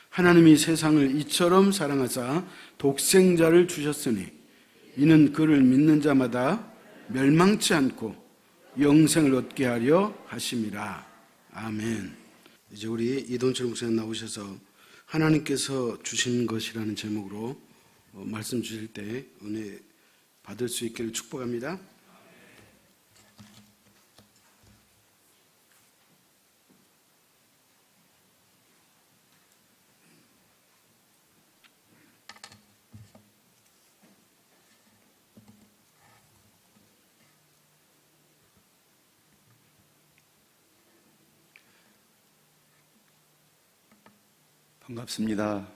하나님이 세상을 이처럼 사랑하사 독생자를 주셨으니 이는 그를 믿는 자마다 멸망치 않고 영생을 얻게 하려 하심이라. 아멘. 이제 우리 이동철 목사님 나오셔서 하나님께서 주신 것이라는 제목으로 말씀 주실 때 은혜 받을 수 있기를 축복합니다. 반갑습니다.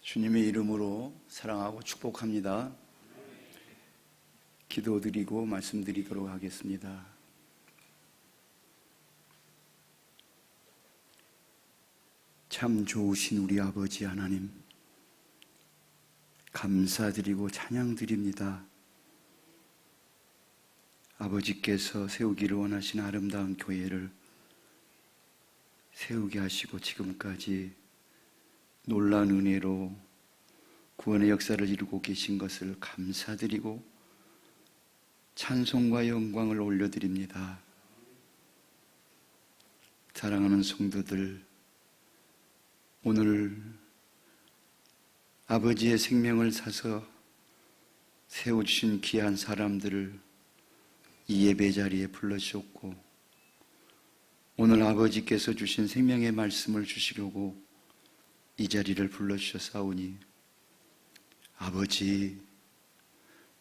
주님의 이름으로 사랑하고 축복합니다. 기도드리고 말씀드리도록 하겠습니다. 참 좋으신 우리 아버지 하나님, 감사드리고 찬양드립니다. 아버지께서 세우기를 원하시는 아름다운 교회를 세우게 하시고 지금까지 놀라운 은혜로 구원의 역사를 이루고 계신 것을 감사드리고 찬송과 영광을 올려드립니다. 사랑하는 성도들, 오늘 아버지의 생명을 사서 세워주신 귀한 사람들을 이 예배 자리에 불러주셨고 오늘 아버지께서 주신 생명의 말씀을 주시려고 이 자리를 불러주셨사오니 아버지,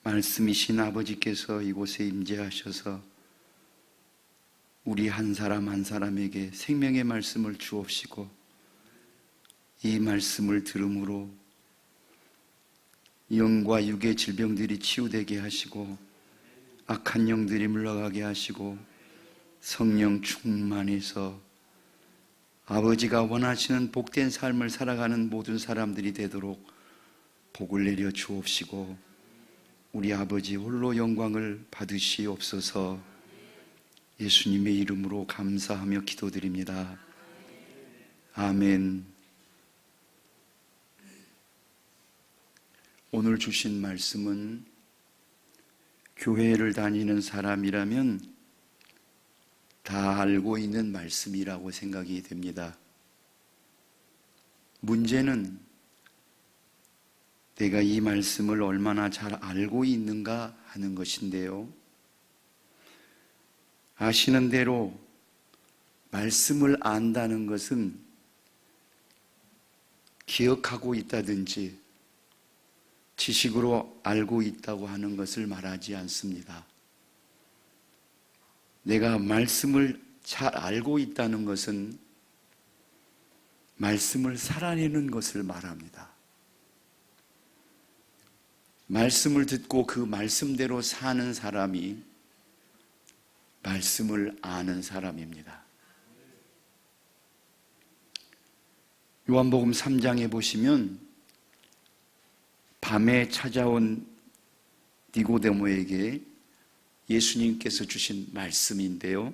말씀이신 아버지께서 이곳에 임재하셔서 우리 한 사람 한 사람에게 생명의 말씀을 주옵시고 이 말씀을 들음으로 영과 육의 질병들이 치유되게 하시고 악한 영들이 물러가게 하시고 성령 충만해서 아버지가 원하시는 복된 삶을 살아가는 모든 사람들이 되도록 복을 내려 주옵시고 우리 아버지 홀로 영광을 받으시옵소서. 예수님의 이름으로 감사하며 기도드립니다. 아멘. 오늘 주신 말씀은 교회를 다니는 사람이라면 다 알고 있는 말씀이라고 생각이 됩니다. 문제는 내가 이 말씀을 얼마나 잘 알고 있는가 하는 것인데요. 아시는 대로 말씀을 안다는 것은 기억하고 있다든지 지식으로 알고 있다고 하는 것을 말하지 않습니다. 내가 말씀을 잘 알고 있다는 것은 말씀을 살아내는 것을 말합니다. 말씀을 듣고 그 말씀대로 사는 사람이 말씀을 아는 사람입니다. 요한복음 3장에 보시면 밤에 찾아온 니고데모에게 예수님께서 주신 말씀인데요.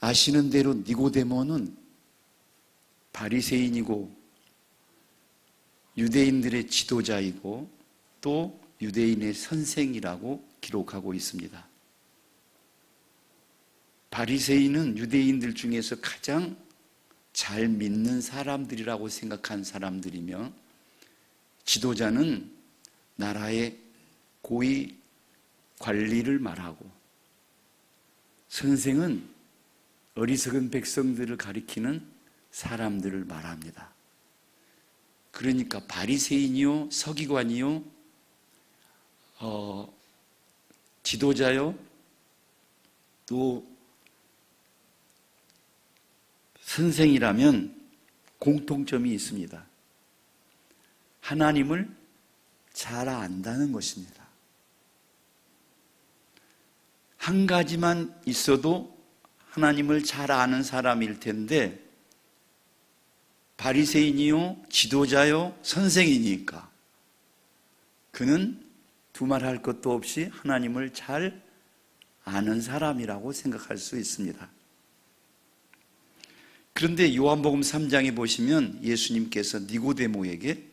아시는 대로 니고데모는 바리새인이고 유대인들의 지도자이고 또 유대인의 선생이라고 기록하고 있습니다. 바리새인은 유대인들 중에서 가장 잘 믿는 사람들이라고 생각한 사람들이며 지도자는 나라의 고위 관리를 말하고 선생은 어리석은 백성들을 가리키는 사람들을 말합니다. 그러니까 바리새인이요, 서기관이요, 지도자요, 또 선생이라면 공통점이 있습니다. 하나님을 잘 안다는 것입니다. 한 가지만 있어도 하나님을 잘 아는 사람일 텐데 바리새인이요, 지도자요, 선생이니까 그는 두말할 것도 없이 하나님을 잘 아는 사람이라고 생각할 수 있습니다. 그런데 요한복음 3장에 보시면 예수님께서 니고데모에게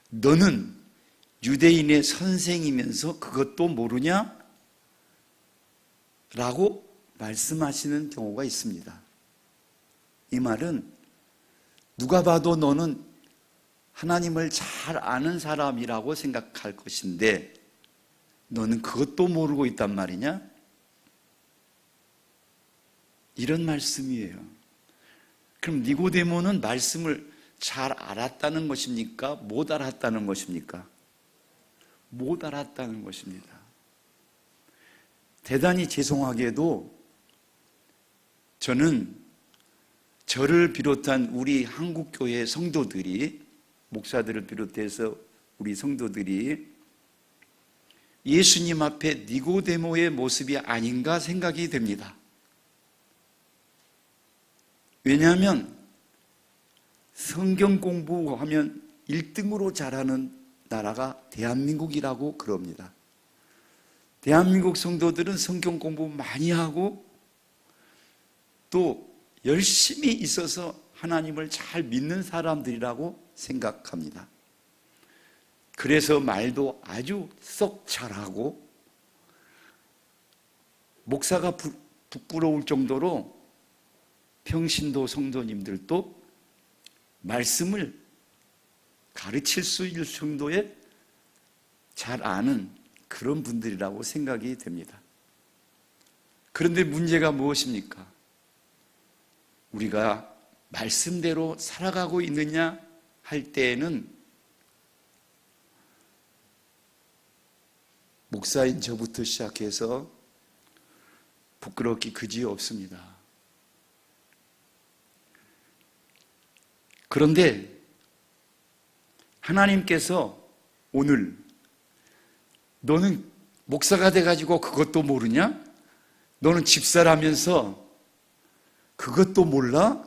너는 유대인의 선생이면서 그것도 모르냐? 라고 말씀하시는 경우가 있습니다. 이 말은 누가 봐도 너는 하나님을 잘 아는 사람이라고 생각할 것인데 너는 그것도 모르고 있단 말이냐? 이런 말씀이에요. 그럼 니고데모는 말씀을 잘 알았다는 것입니까? 못 알았다는 것입니까? 못 알았다는 것입니다. 대단히 죄송하게도 저는 저를 비롯한 우리 한국교회 성도들이, 목사들을 비롯해서 우리 성도들이 예수님 앞에 니고데모의 모습이 아닌가 생각이 됩니다. 왜냐하면 성경 공부하면 1등으로 잘하는 나라가 대한민국이라고 그럽니다. 대한민국 성도들은 성경 공부 많이 하고 또 열심히 있어서 하나님을 잘 믿는 사람들이라고 생각합니다. 그래서 말도 아주 썩 잘하고 목사가 부끄러울 정도로 평신도 성도님들도 말씀을 가르칠 수 있을 정도의 잘 아는 그런 분들이라고 생각이 됩니다. 그런데 문제가 무엇입니까? 우리가 말씀대로 살아가고 있느냐 할 때에는 목사인 저부터 시작해서 부끄럽기 그지 없습니다. 그런데 하나님께서 오늘 너는 목사가 돼가지고 그것도 모르냐? 너는 집사라면서 그것도 몰라?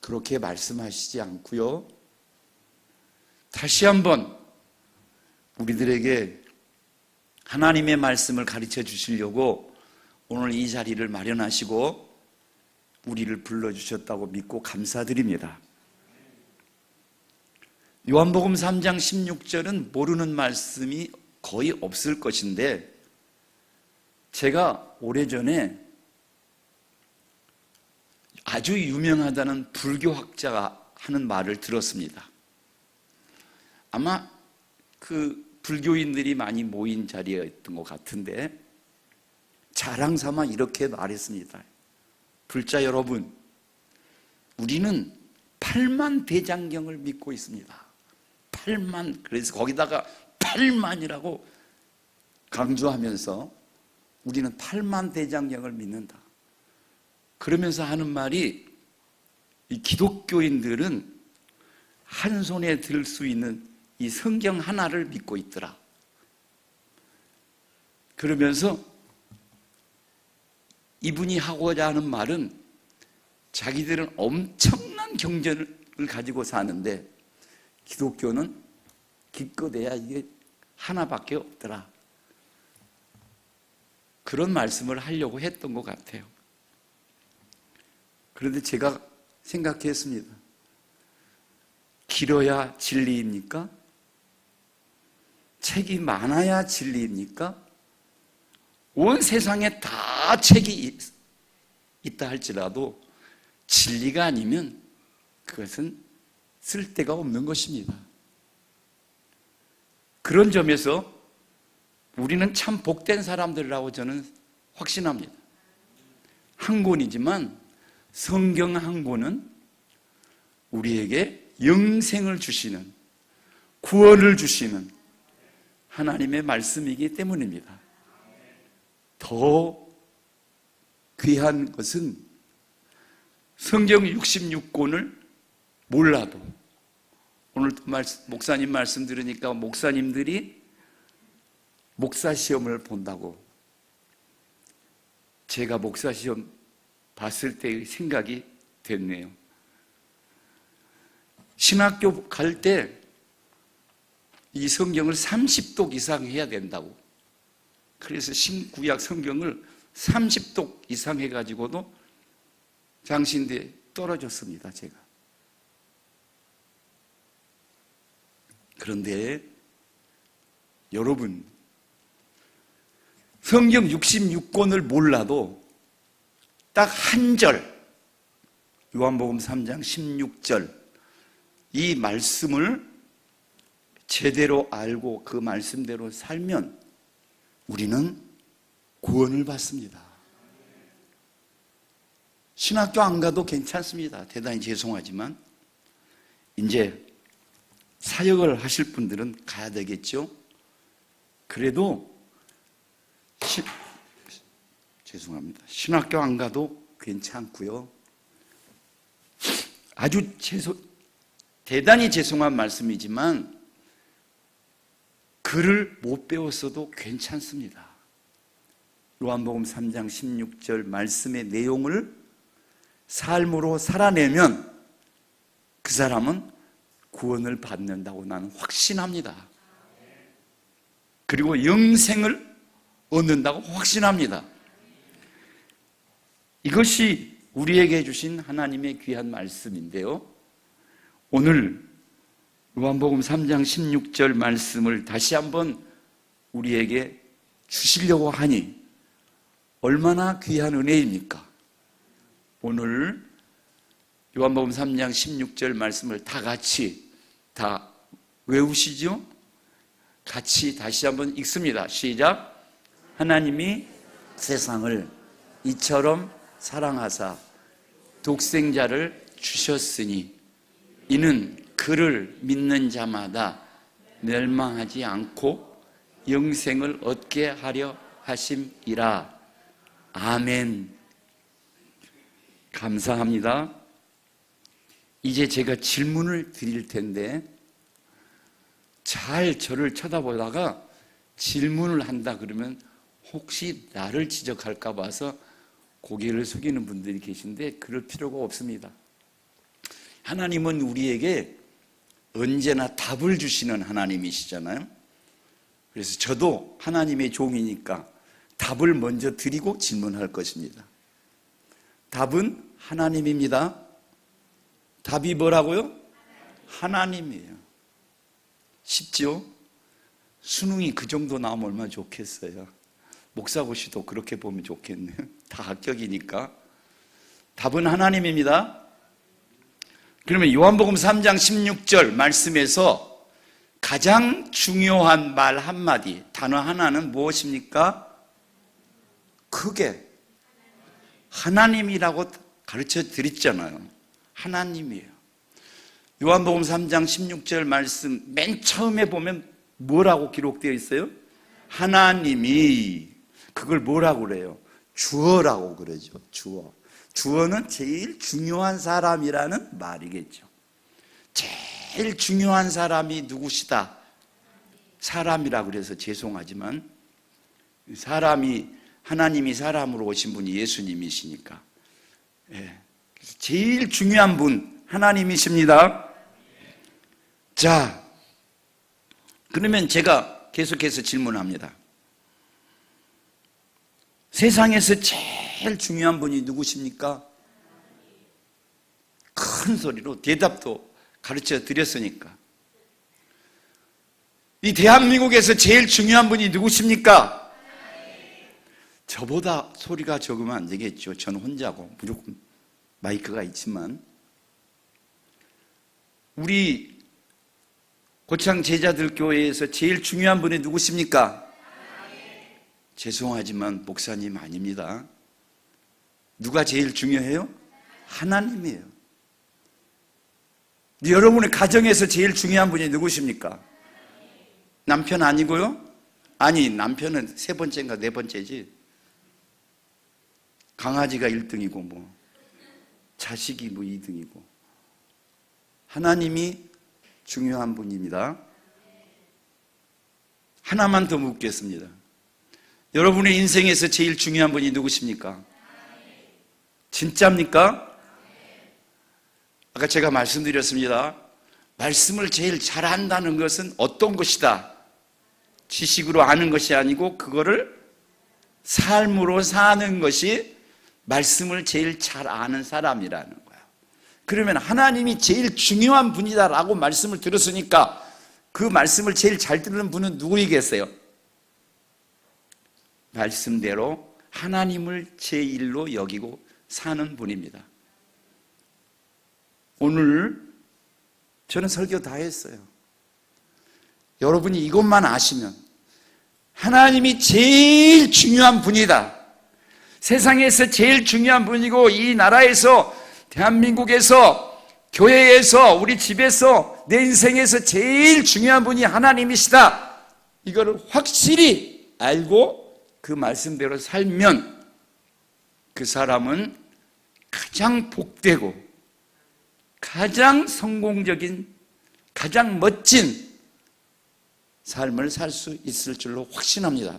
그렇게 말씀하시지 않고요. 다시 한번 우리들에게 하나님의 말씀을 가르쳐 주시려고 오늘 이 자리를 마련하시고 우리를 불러주셨다고 믿고 감사드립니다. 요한복음 3장 16절은 모르는 말씀이 거의 없을 것인데 제가 오래전에 아주 유명하다는 불교학자가 하는 말을 들었습니다. 아마 그 불교인들이 많이 모인 자리였던 것 같은데 자랑 삼아 이렇게 말했습니다. 불자 여러분, 우리는 8만 대장경을 믿고 있습니다. 8만, 그래서 거기다가 8만이라고 강조하면서 우리는 8만 대장경을 믿는다. 그러면서 하는 말이 이 기독교인들은 한 손에 들 수 있는 이 성경 하나를 믿고 있더라. 그러면서 이분이 하고자 하는 말은 자기들은 엄청난 경전을 가지고 사는데 기독교는 기껏해야 이게 하나밖에 없더라. 그런 말씀을 하려고 했던 것 같아요. 그런데 제가 생각했습니다. 길어야 진리입니까? 책이 많아야 진리입니까? 온 세상에 다 책이 있다 할지라도 진리가 아니면 그것은 쓸데가 없는 것입니다. 그런 점에서 우리는 참 복된 사람들이라고 저는 확신합니다. 한 권이지만 성경 한 권은 우리에게 영생을 주시는, 구원을 주시는 하나님의 말씀이기 때문입니다. 더 귀한 것은 성경 66권을 몰라도 오늘 목사님 말씀 들으니까 목사님들이 목사 시험을 본다고 제가 목사 시험 봤을 때의 생각이 됐네요. 신학교 갈 때 이 성경을 30독 이상 해야 된다고. 그래서 신구약 성경을 30독 이상 해가지고도 장신대 떨어졌습니다, 제가. 그런데 여러분, 성경 66권을 몰라도 딱 한 절, 요한복음 3장 16절 이 말씀을 제대로 알고 그 말씀대로 살면 우리는 구원을 받습니다. 신학교 안 가도 괜찮습니다. 대단히 죄송하지만 이제 사역을 하실 분들은 가야 되겠죠. 그래도 죄송합니다. 신학교 안 가도 괜찮고요. 아주 대단히 죄송한 말씀이지만 글을 못 배웠어도 괜찮습니다. 요한복음 3장 16절 말씀의 내용을 삶으로 살아내면 그 사람은 구원을 받는다고 나는 확신합니다. 그리고 영생을 얻는다고 확신합니다. 이것이 우리에게 주신 하나님의 귀한 말씀인데요. 오늘 요한복음 3장 16절 말씀을 다시 한번 우리에게 주시려고 하니 얼마나 귀한 은혜입니까? 오늘 요한복음 3장 16절 말씀을 다 같이 다 외우시죠? 같이 다시 한번 읽습니다. 시작. 하나님이 세상을 이처럼 사랑하사 독생자를 주셨으니 이는 그를 믿는 자마다 멸망하지 않고 영생을 얻게 하려 하심이라. 아멘. 감사합니다. 이제 제가 질문을 드릴 텐데 잘 저를 쳐다보다가 질문을 한다 그러면 혹시 나를 지적할까 봐서 고개를 숙이는 분들이 계신데 그럴 필요가 없습니다. 하나님은 우리에게 언제나 답을 주시는 하나님이시잖아요. 그래서 저도 하나님의 종이니까 답을 먼저 드리고 질문할 것입니다. 답은 하나님입니다. 답이 뭐라고요? 하나님이에요. 쉽죠? 수능이 그 정도 나오면 얼마나 좋겠어요. 목사고시도 그렇게 보면 좋겠네요. 다 합격이니까. 답은 하나님입니다. 그러면 요한복음 3장 16절 말씀에서 가장 중요한 말 한마디, 단어 하나는 무엇입니까? 크게 하나님이라고 가르쳐 드렸잖아요. 하나님이에요. 요한복음 3장 16절 말씀 맨 처음에 보면 뭐라고 기록되어 있어요? 하나님이. 그걸 뭐라고 그래요? 주어라고 그러죠. 주어. 주어는 제일 중요한 사람이라는 말이겠죠. 제일 중요한 사람이 누구시다? 사람이라 그래서 죄송하지만 하나님이 사람으로 오신 분이 예수님이시니까 제일 중요한 분 하나님이십니다. 자, 그러면 제가 계속해서 질문합니다. 세상에서 제일 중요한 분이 누구십니까? 큰 소리로 대답도 가르쳐 드렸으니까. 이 대한민국에서 제일 중요한 분이 누구십니까? 저보다 소리가 적으면 안 되겠죠. 저는 혼자고 무조건 마이크가 있지만. 우리 고창 제자들 교회에서 제일 중요한 분이 누구십니까? 죄송하지만 목사님 아닙니다. 누가 제일 중요해요? 하나님이에요. 여러분의 가정에서 제일 중요한 분이 누구십니까? 남편 아니고요? 아니, 남편은 세 번째인가 네 번째지. 강아지가 1등이고 뭐 자식이 뭐 2등이고. 하나님이 중요한 분입니다. 하나만 더 묻겠습니다. 여러분의 인생에서 제일 중요한 분이 누구십니까? 진짜입니까? 아까 제가 말씀드렸습니다. 말씀을 제일 잘 안다는 것은 어떤 것이다? 지식으로 아는 것이 아니고 그거를 삶으로 사는 것이 말씀을 제일 잘 아는 사람이라는 거야. 그러면 하나님이 제일 중요한 분이다라고 말씀을 들었으니까 그 말씀을 제일 잘 듣는 분은 누구이겠어요? 말씀대로 하나님을 제일로 여기고 사는 분입니다. 오늘 저는 설교 다 했어요. 여러분이 이것만 아시면 하나님이 제일 중요한 분이다. 세상에서 제일 중요한 분이고 이 나라에서, 대한민국에서, 교회에서, 우리 집에서, 내 인생에서 제일 중요한 분이 하나님이시다. 이거를 확실히 알고 그 말씀대로 살면 그 사람은 가장 복되고 가장 성공적인, 가장 멋진 삶을 살 수 있을 줄로 확신합니다.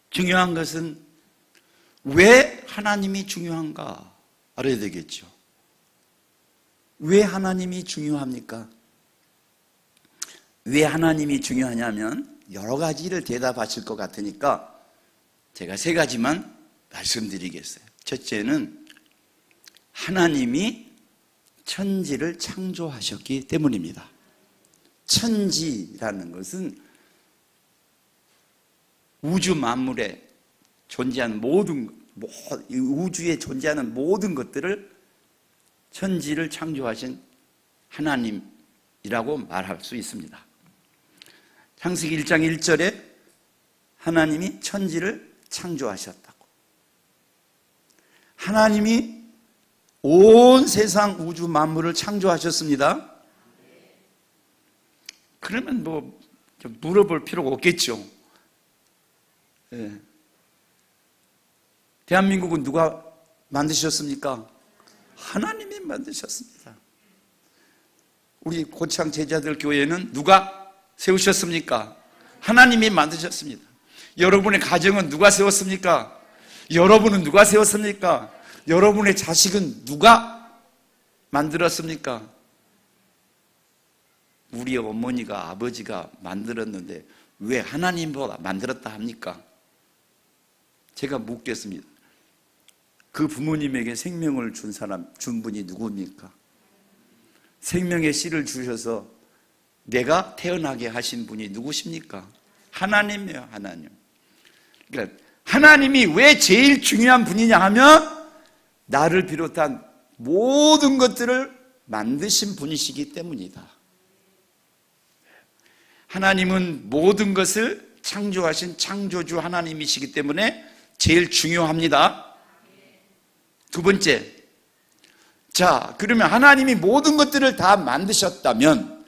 중요한 것은 왜 하나님이 중요한가 알아야 되겠죠. 왜 하나님이 중요합니까? 왜 하나님이 중요하냐면 여러 가지를 대답하실 것 같으니까 제가 세 가지만 말씀드리겠어요. 첫째는 하나님이 천지를 창조하셨기 때문입니다. 천지라는 것은 우주 만물에 존재하는 우주에 존재하는 모든 것들을, 천지를 창조하신 하나님이라고 말할 수 있습니다. 창세기 1장 1절에 하나님이 천지를 창조하셨다고. 하나님이 온 세상 우주 만물을 창조하셨습니다. 그러면 뭐 물어볼 필요가 없겠죠. 예. 대한민국은 누가 만드셨습니까? 하나님이 만드셨습니다. 우리 고창 제자들 교회는 누가 세우셨습니까? 하나님이 만드셨습니다. 여러분의 가정은 누가 세웠습니까? 여러분은 누가 세웠습니까? 여러분의 자식은 누가 만들었습니까? 우리 어머니가, 아버지가 만들었는데 왜 하나님보다 만들었다 합니까? 제가 묻겠습니다. 그 부모님에게 생명을 준 분이 누굽니까? 생명의 씨를 주셔서 내가 태어나게 하신 분이 누구십니까? 하나님이에요, 하나님. 그러니까 하나님이 왜 제일 중요한 분이냐 하면 나를 비롯한 모든 것들을 만드신 분이시기 때문이다. 하나님은 모든 것을 창조하신 창조주 하나님이시기 때문에 제일 중요합니다. 두 번째, 자, 그러면 하나님이 모든 것들을 다 만드셨다면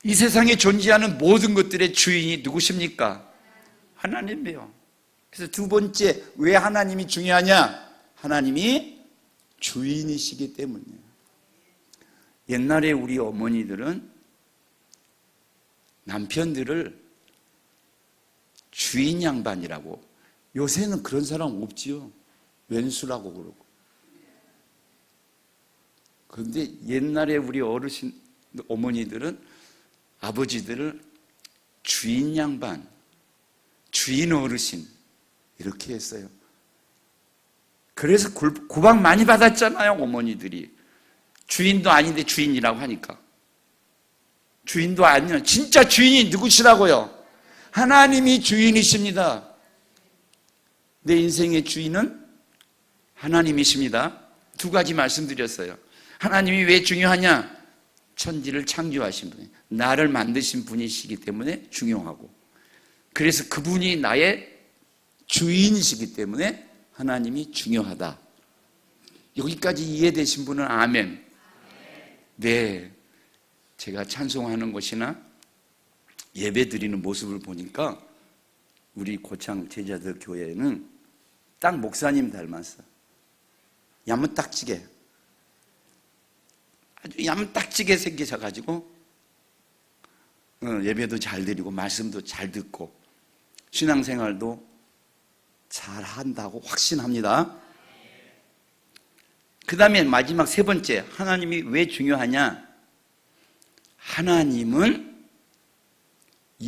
이 세상에 존재하는 모든 것들의 주인이 누구십니까? 하나님이에요. 그래서 두 번째, 왜 하나님이 중요하냐? 하나님이 주인이시기 때문이에요. 옛날에 우리 어머니들은 남편들을 주인 양반이라고, 요새는 그런 사람 없지요. 왼수라고 그러고. 그런데 옛날에 우리 어르신, 어머니들은 아버지들을 주인 양반, 주인 어르신 이렇게 했어요. 그래서 구박 많이 받았잖아요, 어머니들이. 주인도 아닌데 주인이라고 하니까. 주인도 아니요, 진짜 주인이 누구시라고요? 하나님이 주인이십니다. 내 인생의 주인은 하나님이십니다. 두 가지 말씀드렸어요. 하나님이 왜 중요하냐? 천지를 창조하신 분이, 나를 만드신 분이시기 때문에 중요하고, 그래서 그분이 나의 주인이시기 때문에 하나님이 중요하다. 여기까지 이해되신 분은 아멘. 네, 제가 찬송하는 것이나 예배 드리는 모습을 보니까 우리 고창 제자들 교회는 딱 목사님 닮았어. 야무딱지게, 아주 야무딱지게 생기셔가지고 예배도 잘 드리고 말씀도 잘 듣고 신앙생활도 잘 한다고 확신합니다. 그 다음에 마지막 세 번째, 하나님이 왜 중요하냐? 하나님은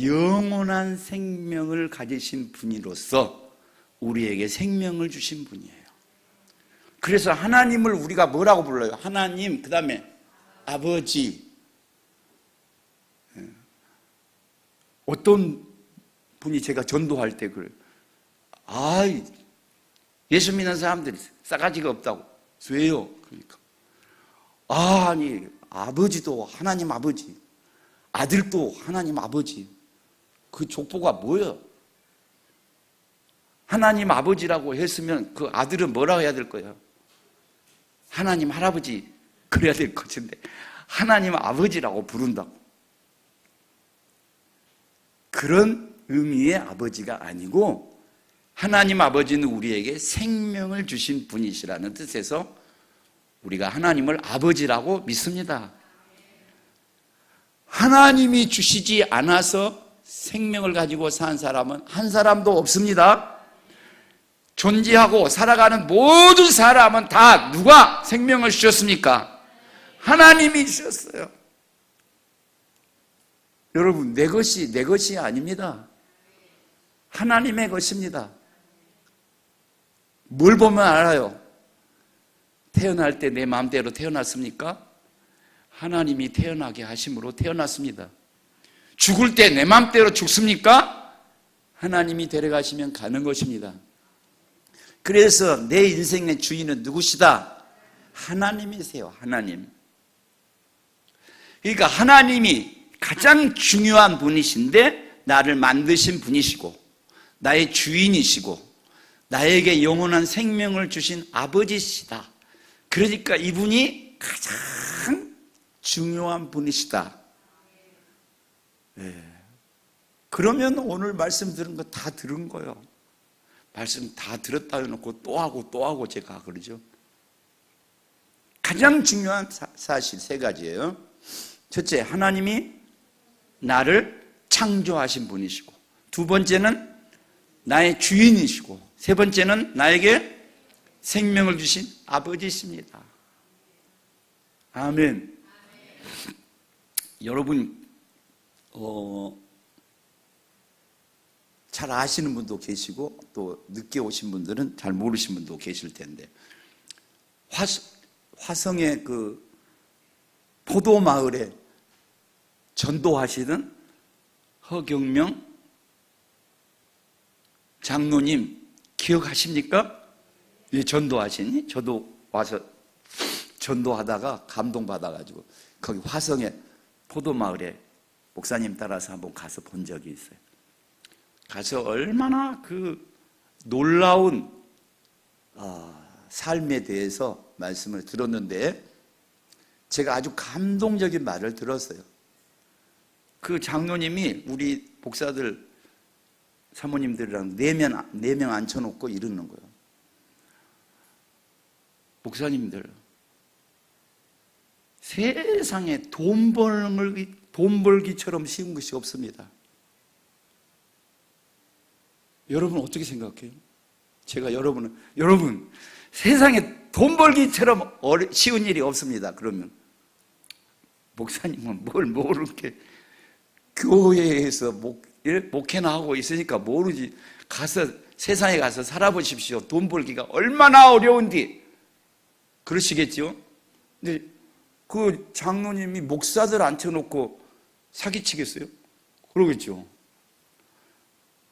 영원한 생명을 가지신 분이로서 우리에게 생명을 주신 분이에요. 그래서 하나님을 우리가 뭐라고 불러요? 하나님, 그 다음에 아버지. 어떤 분이 제가 전도할 때 그래요. 예수 믿는 사람들이 싸가지가 없다고. 왜요? 그러니까. 아니, 아버지도 하나님 아버지, 아들도 하나님 아버지. 그 족보가 뭐예요? 하나님 아버지라고 했으면 그 아들은 뭐라고 해야 될 거예요? 하나님 할아버지 그래야 될 것인데 하나님 아버지라고 부른다고. 그런 의미의 아버지가 아니고 하나님 아버지는 우리에게 생명을 주신 분이시라는 뜻에서 우리가 하나님을 아버지라고 믿습니다. 하나님이 주시지 않아서 생명을 가지고 산 사람은 한 사람도 없습니다. 존재하고 살아가는 모든 사람은 다 누가 생명을 주셨습니까? 하나님이 주셨어요. 여러분, 내 것이 아닙니다. 하나님의 것입니다. 뭘 보면 알아요? 태어날 때 내 마음대로 태어났습니까? 하나님이 태어나게 하심으로 태어났습니다. 죽을 때 내 마음대로 죽습니까? 하나님이 데려가시면 가는 것입니다. 그래서 내 인생의 주인은 누구시다? 하나님이세요. 하나님. 그러니까 하나님이 가장 중요한 분이신데 나를 만드신 분이시고 나의 주인이시고 나에게 영원한 생명을 주신 아버지시다. 그러니까 이분이 가장 중요한 분이시다. 그러면 오늘 말씀 들은 거 다 들은 거예요. 말씀 다 들었다 해놓고 또 하고 제가 그러죠. 가장 중요한 사실 세 가지예요. 첫째, 하나님이 나를 창조하신 분이시고, 두 번째는 나의 주인이시고, 세 번째는 나에게 생명을 주신 아버지십니다. 아멘. 여러분, 잘 아시는 분도 계시고 또 늦게 오신 분들은 잘 모르신 분도 계실 텐데, 화성의 그 포도마을에 전도하시던 허경명 장로님 기억하십니까? 예, 전도하시니? 저도 와서 전도하다가 감동받아가지고 거기 화성의 포도마을에 목사님 따라서 한번 가서 본 적이 있어요. 가서 얼마나 그 놀라운 삶에 대해서 말씀을 들었는데 제가 아주 감동적인 말을 들었어요. 그 장로님이 우리 목사들 사모님들이랑 4명 앉혀놓고 이러는 거예요. 목사님들, 세상에 돈 벌기처럼 쉬운 것이 없습니다. 여러분 어떻게 생각해요? 제가 여러분 세상에 돈 벌기처럼 쉬운 일이 없습니다. 그러면 목사님은 뭘 모르게 교회에서 목회나 하고 있으니까 모르지. 세상에 가서 살아보십시오. 돈 벌기가 얼마나 어려운지. 그러시겠죠? 근데 그 장로님이 목사들 앉혀놓고 사기치겠어요? 그러겠죠.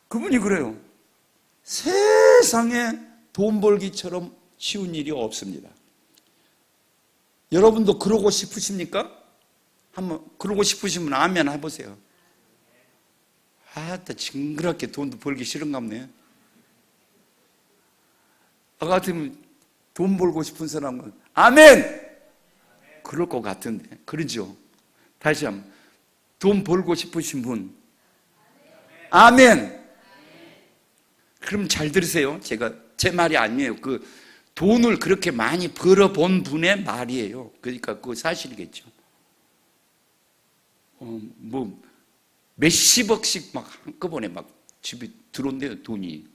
그분이 그래요. 세상에 돈 벌기처럼 쉬운 일이 없습니다. 여러분도 그러고 싶으십니까? 한번 그러고 싶으시면 아멘 해보세요. 또 징그럽게 돈도 벌기 싫은가 보네. 아까 같으면 돈 벌고 싶은 사람은 아멘! 그럴 것 같은데. 그러죠? 다시 한번. 돈 벌고 싶으신 분 아멘! 그럼 잘 들으세요. 제 말이 아니에요. 그 돈을 그렇게 많이 벌어본 분의 말이에요. 그러니까 그거 사실이겠죠. 몇십억씩 막 한꺼번에 막 집에 들어온대요, 돈이.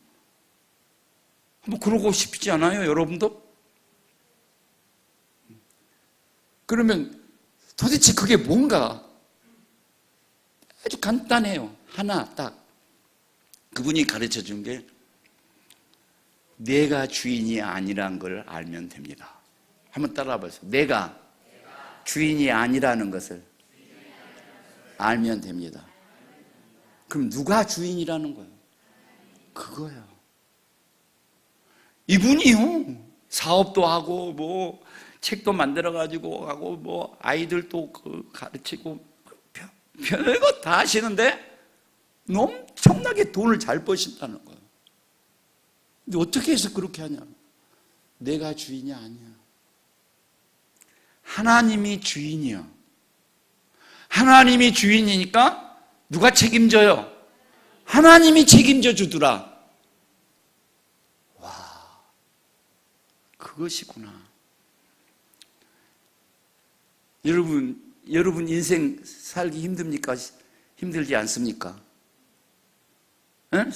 한번 그러고 싶지 않아요, 여러분도? 그러면 도대체 그게 뭔가? 아주 간단해요. 하나 딱. 그분이 가르쳐 준 게 내가 주인이 아니란 걸 알면 됩니다. 한번 따라와 보세요. 내가 주인이 아니라는 것을 알면 됩니다. 그럼 누가 주인이라는 거예요? 그거예요. 이분이요. 사업도 하고 뭐 책도 만들어 가지고 하고 뭐 아이들도 가르치고 별거 다 하시는데 엄청나게 돈을 잘 버신다는 거예요. 근데 어떻게 해서 그렇게 하냐? 내가 주인이 아니야. 하나님이 주인이야. 하나님이 주인이니까 누가 책임져요? 하나님이 책임져 주더라. 와, 그것이구나. 여러분 인생 살기 힘듭니까? 힘들지 않습니까?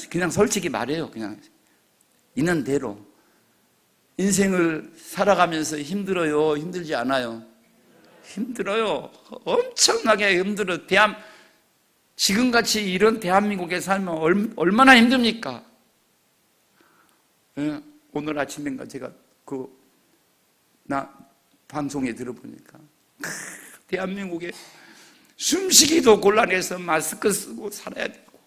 그냥 솔직히 말해요. 그냥 있는 대로. 인생을 살아가면서 힘들어요? 힘들지 않아요? 힘들어요. 엄청나게 힘들어요. 지금같이 이런 대한민국에 살면 얼마나 힘듭니까? 오늘 아침인가 제가 방송에 들어보니까 대한민국에 숨쉬기도 곤란해서 마스크 쓰고 살아야 되고.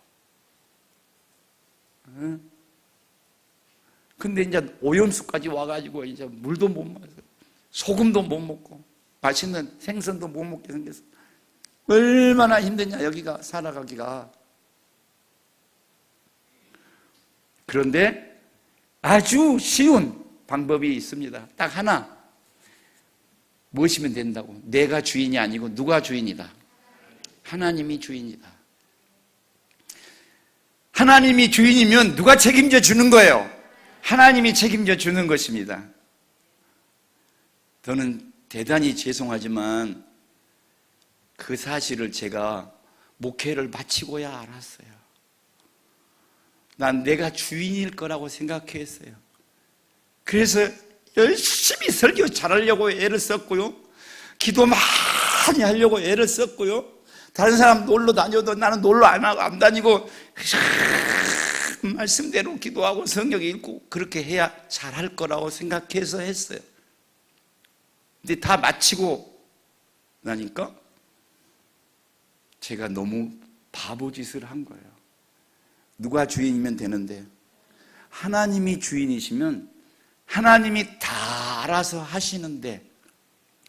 근데 이제 오염수까지 와가지고 이제 물도 못 마셔, 소금도 못 먹고, 맛있는 생선도 못 먹게 생겼어. 얼마나 힘드냐, 여기가 살아가기가. 그런데 아주 쉬운 방법이 있습니다. 딱 하나. 무엇이면 된다고? 내가 주인이 아니고 누가 주인이다? 하나님이 주인이다. 하나님이 주인이면 누가 책임져 주는 거예요? 하나님이 책임져 주는 것입니다. 저는 대단히 죄송하지만 그 사실을 제가 목회를 마치고야 알았어요. 난 내가 주인일 거라고 생각했어요. 그래서 열심히 설교 잘하려고 애를 썼고요. 기도 많이 하려고 애를 썼고요. 다른 사람 놀러 다녀도 나는 놀러 안 다니고 말씀대로 기도하고 성경 읽고 그렇게 해야 잘할 거라고 생각해서 했어요. 근데 다 마치고 나니까 제가 너무 바보짓을 한 거예요. 누가 주인이면 되는데 하나님이 주인이시면 하나님이 다 알아서 하시는데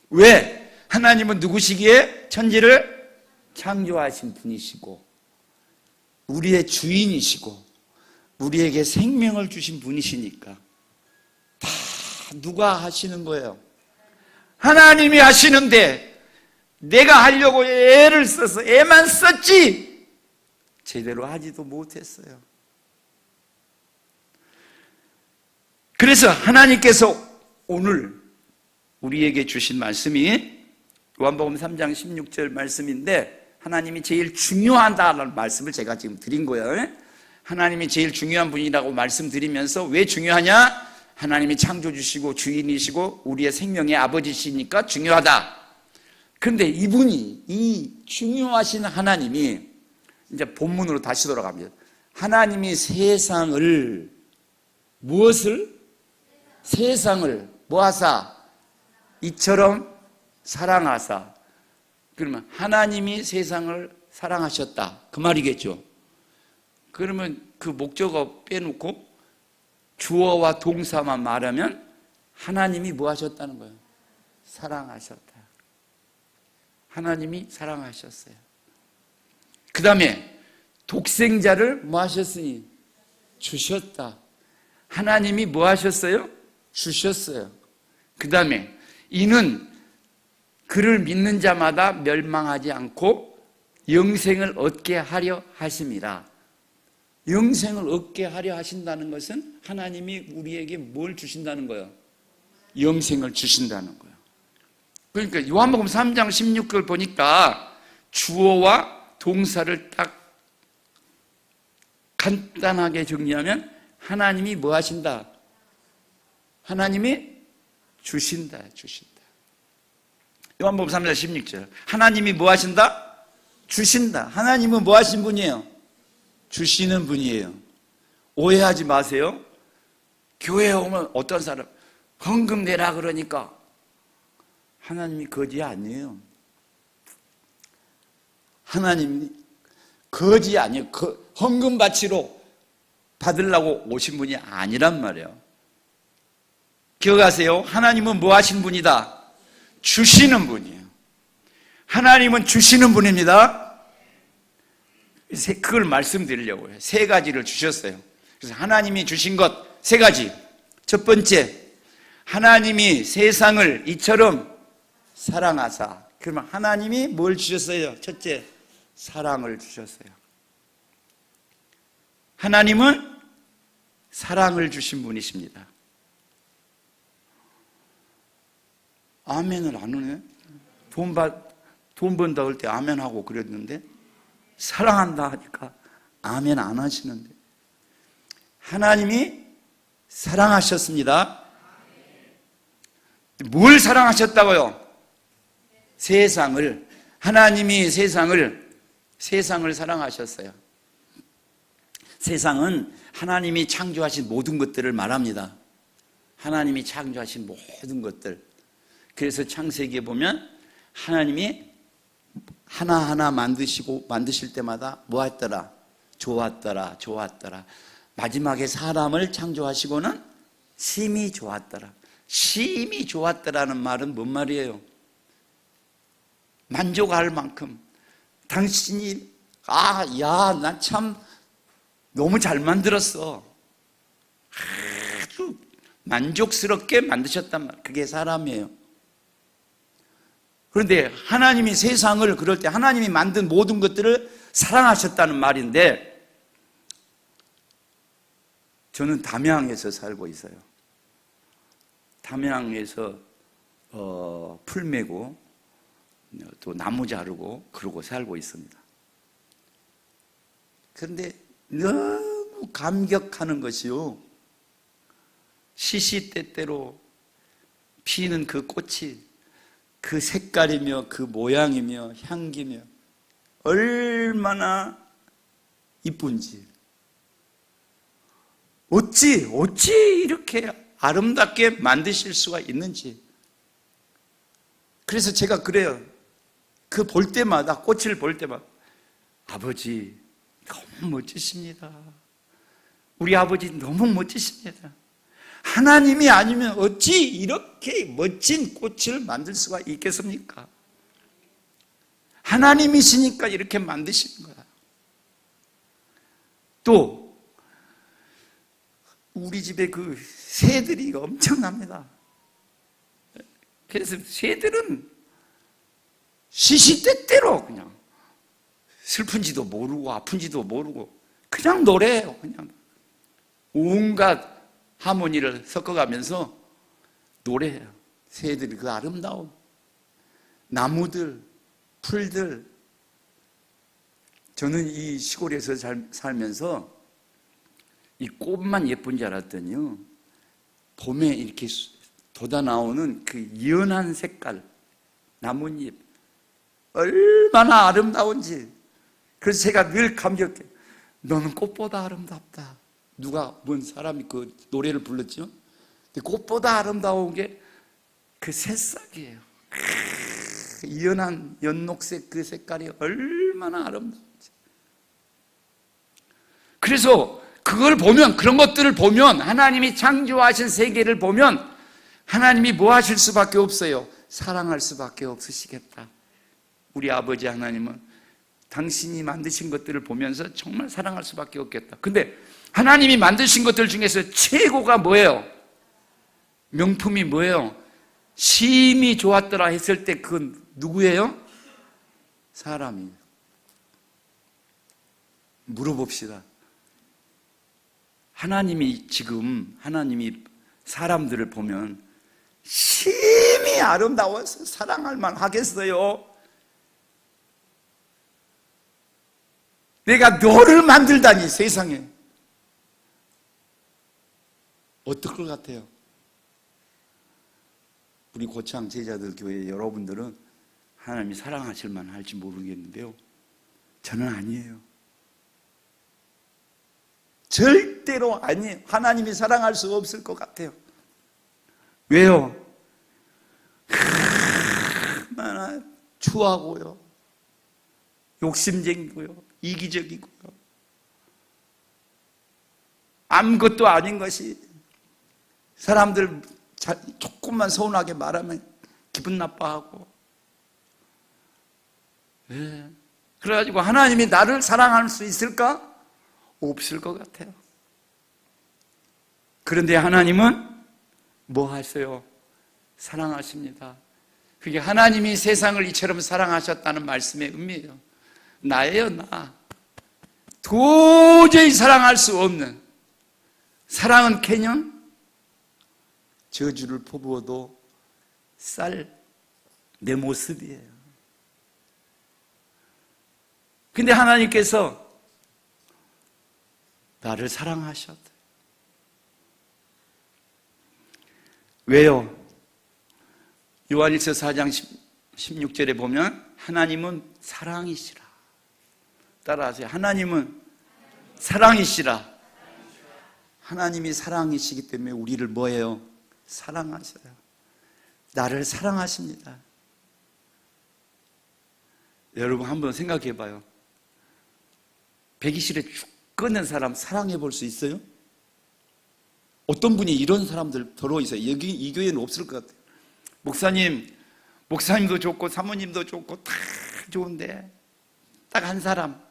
왜? 하나님은 누구시기에? 천지를 창조하신 분이시고 우리의 주인이시고 우리에게 생명을 주신 분이시니까 다 누가 하시는 거예요? 하나님이 하시는데 내가 하려고 애를 써서 애만 썼지 제대로 하지도 못했어요. 그래서 하나님께서 오늘 우리에게 주신 말씀이 요한복음 3장 16절 말씀인데 하나님이 제일 중요하다는 말씀을 제가 지금 드린 거예요. 하나님이 제일 중요한 분이라고 말씀드리면서 왜 중요하냐? 하나님이 창조주시고 주인이시고 우리의 생명의 아버지시니까 중요하다. 그런데 이 중요하신 하나님이 이제 본문으로 다시 돌아갑니다. 하나님이 세상을 뭐하사? 이처럼 사랑하사. 그러면 하나님이 세상을 사랑하셨다. 그 말이겠죠. 그러면 그 목적어 빼놓고 주어와 동사만 말하면 하나님이 뭐 하셨다는 거예요? 사랑하셨다. 하나님이 사랑하셨어요. 그 다음에 독생자를 뭐 하셨으니? 주셨다. 하나님이 뭐 하셨어요? 주셨어요. 그 다음에 이는 그를 믿는 자마다 멸망하지 않고 영생을 얻게 하려 하심이라. 영생을 얻게 하려 하신다는 것은 하나님이 우리에게 뭘 주신다는 거예요? 영생을 주신다는 거예요. 그러니까 요한복음 3장 16절 보니까 주어와 동사를 딱 간단하게 정리하면 하나님이 뭐 하신다? 하나님이 주신다. 요한복음 3장 16절. 하나님이 뭐 하신다? 주신다. 하나님은 뭐 하신 분이에요? 주시는 분이에요. 오해하지 마세요. 교회에 오면 어떤 사람 헌금 내라 그러니까 하나님이 거지 아니에요. 하나님이 거지 아니에요. 헌금 바치러 받으려고 오신 분이 아니란 말이에요. 기억하세요. 하나님은 뭐 하신 분이다? 주시는 분이에요. 하나님은 주시는 분입니다. 그걸 말씀드리려고 해요. 세 가지를 주셨어요. 그래서 하나님이 주신 것 세 가지. 첫 번째, 하나님이 세상을 이처럼 사랑하사. 그러면 하나님이 뭘 주셨어요? 첫째, 사랑을 주셨어요. 하나님은 사랑을 주신 분이십니다. 아멘을 안 하네. 돈 번다 할 때 아멘 하고 그랬는데 사랑한다 하니까 아멘 안 하시는데, 하나님이 사랑하셨습니다. 뭘 사랑하셨다고요? 세상을. 하나님이 세상을 사랑하셨어요. 세상은 하나님이 창조하신 모든 것들을 말합니다. 하나님이 창조하신 모든 것들. 그래서 창세기에 보면 하나님이 하나하나 만드실 때마다 뭐 했더라? 좋았더라, 좋았더라. 마지막에 사람을 창조하시고는 심히 좋았더라. 심히 좋았더라는 말은 뭔 말이에요? 만족할 만큼. 당신이 난 참 너무 잘 만들었어. 아주 만족스럽게 만드셨단 말. 그게 사람이에요. 그런데 하나님이 세상을, 그럴 때 하나님이 만든 모든 것들을 사랑하셨다는 말인데, 저는 담양에서 살고 있어요. 담양에서 풀 메고 또 나무 자르고 그러고 살고 있습니다. 그런데 너무 감격하는 것이요, 시시때때로 피는 그 꽃이 그 색깔이며 그 모양이며 향기며 얼마나 이쁜지, 어찌 이렇게 아름답게 만드실 수가 있는지. 그래서 제가 그래요. 그 볼 때마다, 꽃을 볼 때마다, 아버지 너무 멋지십니다. 우리 아버지 너무 멋지십니다. 하나님이 아니면 어찌 이렇게 멋진 꽃을 만들 수가 있겠습니까? 하나님이시니까 이렇게 만드시는 거야. 또 우리 집에 그 새들이 엄청납니다. 그래서 새들은 시시때때로 그냥 슬픈지도 모르고 아픈지도 모르고 그냥 노래해요. 그냥 온갖 하모니를 섞어가면서 노래해요. 새들이 그 아름다움, 나무들, 풀들. 저는 이 시골에서 살면서 이 꽃만 예쁜 줄 알았더니요, 봄에 이렇게 돋아나오는 그 연한 색깔, 나뭇잎, 얼마나 아름다운지. 그래서 제가 늘 감격해. 너는 꽃보다 아름답다. 누가, 뭔 사람이 그 노래를 불렀죠? 근데 꽃보다 아름다운 게 그 새싹이에요. 연한 연녹색 그 색깔이 얼마나 아름다운지. 그래서 그걸 보면, 그런 것들을 보면, 하나님이 창조하신 세계를 보면 하나님이 뭐 하실 수밖에 없어요? 사랑할 수밖에 없으시겠다. 우리 아버지 하나님은 당신이 만드신 것들을 보면서 정말 사랑할 수밖에 없겠다. 근데 하나님이 만드신 것들 중에서 최고가 뭐예요? 명품이 뭐예요? 심히 좋았더라 했을 때 그건 누구예요? 사람이에요. 물어봅시다. 하나님이 사람들을 보면 심히 아름다워서 사랑할 만 하겠어요? 내가 너를 만들다니, 세상에. 어떨 것 같아요? 우리 고창 제자들 교회 여러분들은 하나님이 사랑하실 만할지 모르겠는데요, 저는 아니에요. 절대로 아니, 하나님이 사랑할 수 없을 것 같아요. 왜요? 얼마나 추하고요, 욕심쟁이고요, 이기적이고요, 아무것도 아닌 것이 사람들 조금만 서운하게 말하면 기분 나빠하고, 그래가지고 하나님이 나를 사랑할 수 있을까? 없을 것 같아요. 그런데 하나님은 뭐 하세요? 사랑하십니다. 그게 하나님이 세상을 이처럼 사랑하셨다는 말씀의 의미예요. 나예요, 나. 도저히 사랑할 수 없는, 사랑은 캐년, 저주를 퍼부어도 쌀 내 모습이에요. 근데 하나님께서 나를 사랑하셨어요. 왜요? 요한일서 4장 16절에 보면 하나님은 사랑이시라. 따라하세요. 하나님은 사랑이시라. 하나님이 사랑이시기 때문에 우리를 뭐예요? 사랑하셔요. 나를 사랑하십니다. 여러분 한번 생각해 봐요. 배기실에 죽겠는 사람 사랑해 볼 수 있어요? 어떤 분이 이런 사람들 더러 있어요? 여기 이 교회는 없을 것 같아요. 목사님도 좋고 사모님도 좋고 다 좋은데 딱 한 사람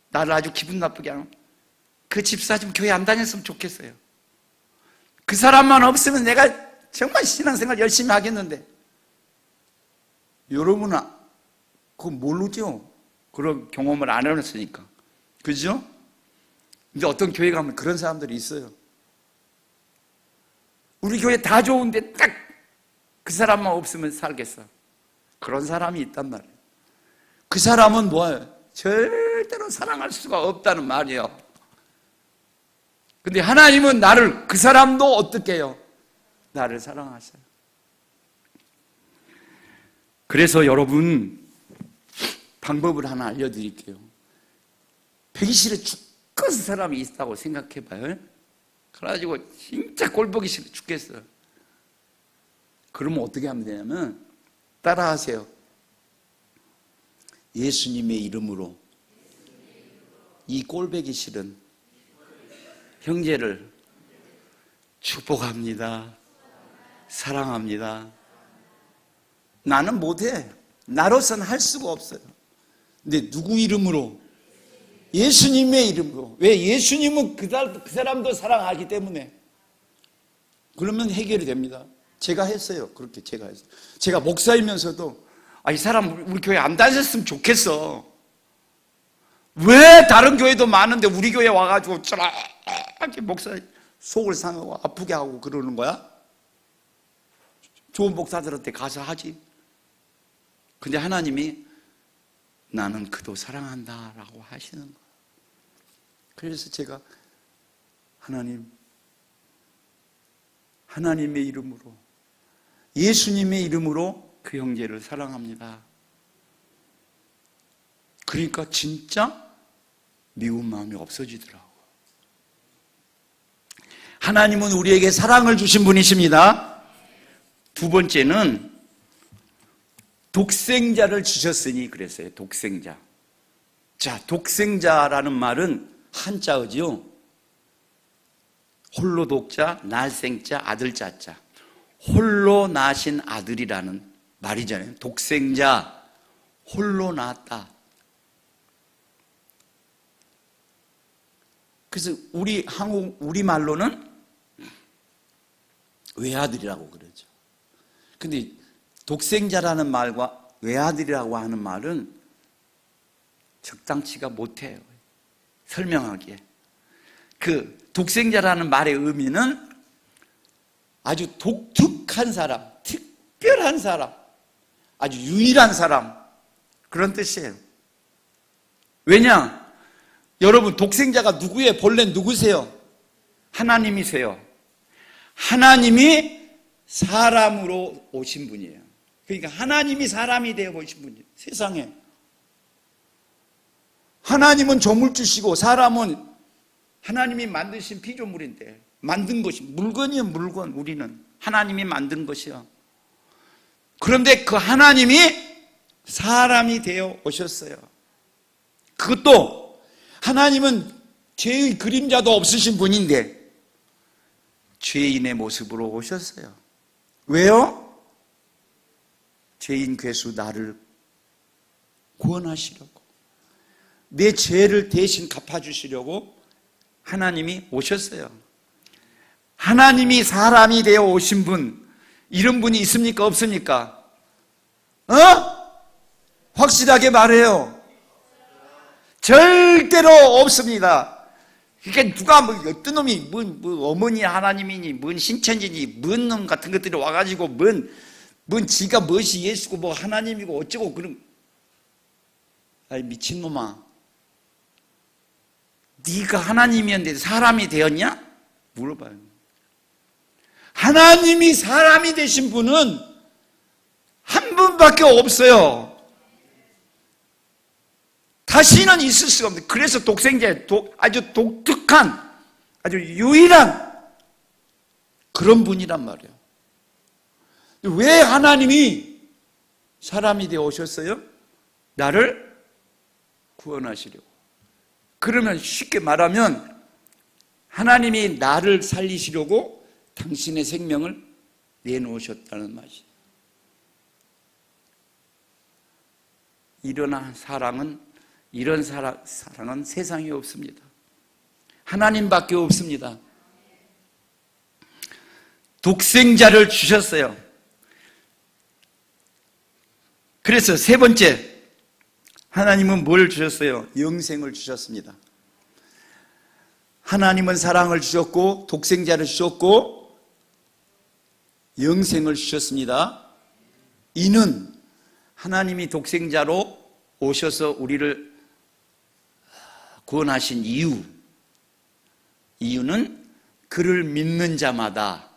나를 아주 기분 나쁘게 하는, 그 집사 좀 교회 안 다녔으면 좋겠어요. 그 사람만 없으면 내가 정말 신앙생활 열심히 하겠는데. 여러분은 그거 모르죠? 그런 경험을 안 해봤으니까. 그죠? 근데 어떤 교회 가면 그런 사람들이 있어요. 우리 교회 다 좋은데 딱 그 사람만 없으면 살겠어. 그런 사람이 있단 말이에요. 그 사람은 뭐예요? 절대로 사랑할 수가 없다는 말이에요. 근데 하나님은 나를, 그 사람도 어떻게 해요? 나를 사랑하셔요. 그래서 여러분 방법을 하나 알려드릴게요. 배기실에 죽겠는 사람이 있다고 생각해봐요. 그래가지고 진짜 꼴 보기 싫어 죽겠어요. 그러면 어떻게 하면 되냐면 따라하세요. 예수님의 이름으로 이 꼴보기 싫은 형제를 축복합니다. 사랑합니다. 나는 못해. 나로서는 할 수가 없어요. 근데 누구 이름으로? 예수님의 이름으로. 왜? 예수님은 그 사람도 사랑하기 때문에. 그러면 해결이 됩니다. 제가 했어요. 그렇게 제가 했어요. 제가 목사이면서도 이 사람 우리 교회 안 다녔으면 좋겠어. 왜 다른 교회도 많은데 우리 교회 와가지고 저렇게 목사 속을 상하고 아프게 하고 그러는 거야? 좋은 목사들한테 가서 하지. 근데 하나님이 나는 그도 사랑한다라고 하시는 거예요. 그래서 제가 하나님의 이름으로, 예수님의 이름으로 그 형제를 사랑합니다. 그러니까 진짜 미운 마음이 없어지더라고요. 하나님은 우리에게 사랑을 주신 분이십니다. 두 번째는 독생자를 주셨으니 그랬어요. 독생자. 자, 독생자라는 말은 한자어지요. 홀로 독자, 날생자, 아들자자. 홀로 나신 아들이라는 말이잖아요. 독생자, 홀로 낳았다. 그래서 우리 말로는 외아들이라고 그러죠. 근데 독생자라는 말과 외아들이라고 하는 말은 적당치가 못해요. 설명하기에. 그 독생자라는 말의 의미는 아주 독특한 사람, 특별한 사람, 아주 유일한 사람, 그런 뜻이에요. 왜냐? 여러분, 독생자가 누구예요? 본래 누구세요? 하나님이세요. 하나님이 사람으로 오신 분이에요. 그러니까 하나님이 사람이 되어 오신 분이에요. 세상에 하나님은 조물주시고 사람은 하나님이 만드신 피조물인데, 만든 것이 물건이에요. 물건. 우리는 하나님이 만든 것이야. 그런데 그 하나님이 사람이 되어 오셨어요. 그것도 하나님은 죄의 그림자도 없으신 분인데 죄인의 모습으로 오셨어요. 왜요? 죄인 괴수 나를 구원하시려고, 내 죄를 대신 갚아주시려고 하나님이 오셨어요. 하나님이 사람이 되어 오신 분, 이런 분이 있습니까? 없습니까? 확실하게 말해요. 절대로 없습니다. 그러니까 누가 어떤 놈이 어머니 하나님이니 뭔 신천지니 뭔 놈 같은 것들이 와가지고 뭔 지가 무엇이 예수고 뭐 하나님이고 어쩌고 그런, 아이 미친놈아, 네가 하나님이었는데 사람이 되었냐? 물어봐요. 하나님이 사람이 되신 분은 한 분밖에 없어요. 다시는 있을 수가 없는데, 그래서 독생자의 아주 독특한, 아주 유일한 그런 분이란 말이에요. 왜 하나님이 사람이 되어 오셨어요? 나를 구원하시려고. 그러면 쉽게 말하면 하나님이 나를 살리시려고 당신의 생명을 내놓으셨다는 말이죠. 이런 사랑은 세상에 없습니다. 하나님밖에 없습니다. 독생자를 주셨어요. 그래서 세 번째, 하나님은 뭘 주셨어요? 영생을 주셨습니다. 하나님은 사랑을 주셨고 독생자를 주셨고 영생을 주셨습니다. 이는 하나님이 독생자로 오셔서 우리를 구원하신 이유는 그를 믿는 자마다,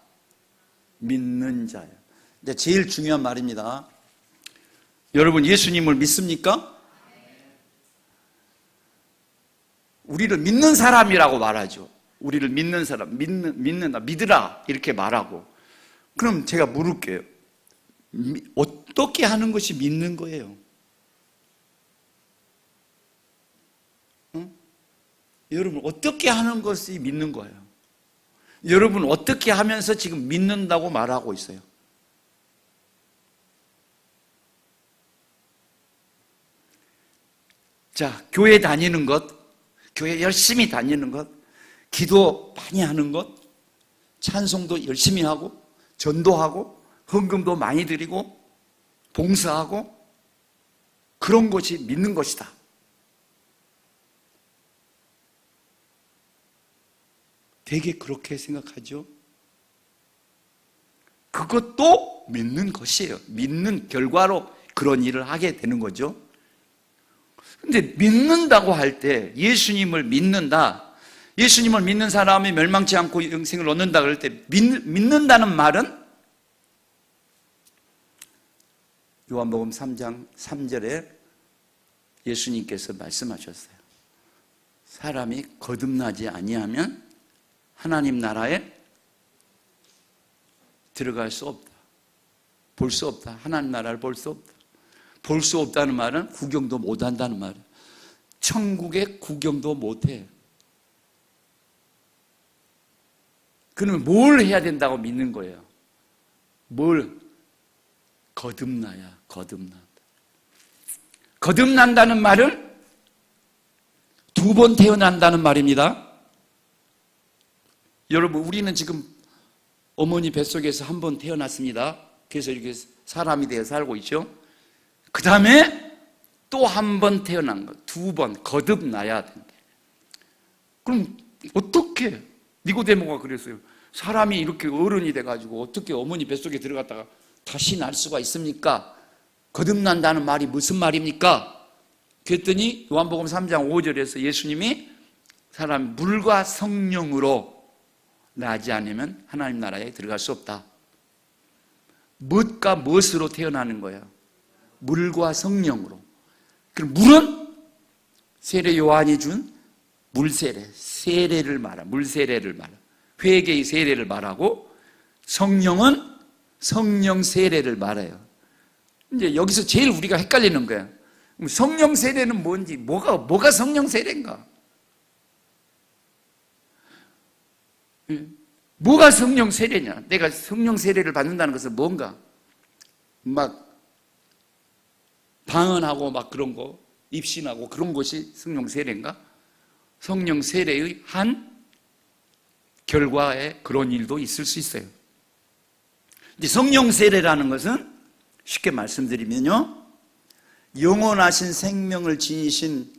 믿는 자예요. 이제 제일 중요한 말입니다. 여러분 예수님을 믿습니까? 우리를 믿는 사람이라고 말하죠. 우리를 믿는 사람, 믿는다, 믿으라 이렇게 말하고. 그럼 제가 물을게요. 어떻게 하는 것이 믿는 거예요? 여러분 어떻게 하는 것이 믿는 거예요? 여러분 어떻게 하면서 지금 믿는다고 말하고 있어요? 자, 교회 다니는 것, 교회 열심히 다니는 것, 기도 많이 하는 것, 찬송도 열심히 하고, 전도하고, 헌금도 많이 드리고, 봉사하고, 그런 것이 믿는 것이다. 되게 그렇게 생각하죠? 그것도 믿는 것이에요. 믿는 결과로 그런 일을 하게 되는 거죠. 근데 믿는다고 할 때, 예수님을 믿는다, 예수님을 믿는 사람이 멸망치 않고 영생을 얻는다 그럴 때 믿는다는 말은 요한복음 3장 3절에 예수님께서 말씀하셨어요. 사람이 거듭나지 아니하면 하나님 나라에 들어갈 수 없다. 볼 수 없다. 하나님 나라를 볼 수 없다. 볼 수 없다는 말은 구경도 못한다는 말이에요. 천국에 구경도 못해. 그러면 뭘 해야 된다고 믿는 거예요? 뭘? 거듭나야. 거듭난다. 거듭난다는 말은 두 번 태어난다는 말입니다. 여러분 우리는 지금 어머니 뱃속에서 한 번 태어났습니다. 그래서 이렇게 사람이 되어 살고 있죠. 그 다음에 또 한 번 태어난 거, 두 번 거듭나야 된대. 그럼 어떻게? 니고데모가 그랬어요. 사람이 이렇게 어른이 돼가지고 어떻게 어머니 뱃속에 들어갔다가 다시 날 수가 있습니까? 거듭난다는 말이 무슨 말입니까? 그랬더니 요한복음 3장 5절에서 예수님이 사람 물과 성령으로 나지 않으면 하나님 나라에 들어갈 수 없다. 무엇과 무엇으로 태어나는 거예요? 물과 성령으로. 그럼 물은 세례 요한이 준 물세례, 세례를 말하, 물세례를 말하. 회개의 세례를 말하고 성령은 성령 세례를 말해요. 이제 여기서 제일 우리가 헷갈리는 거예요. 성령 세례는 뭔지, 뭐가 성령 세례인가? 뭐가 성령 세례냐? 내가 성령 세례를 받는다는 것은 뭔가? 막 방언하고 막 그런 거, 입신하고 그런 것이 성령 세례인가? 성령 세례의 한 결과에 그런 일도 있을 수 있어요. 이제 성령 세례라는 것은 쉽게 말씀드리면요, 영원하신 생명을 지니신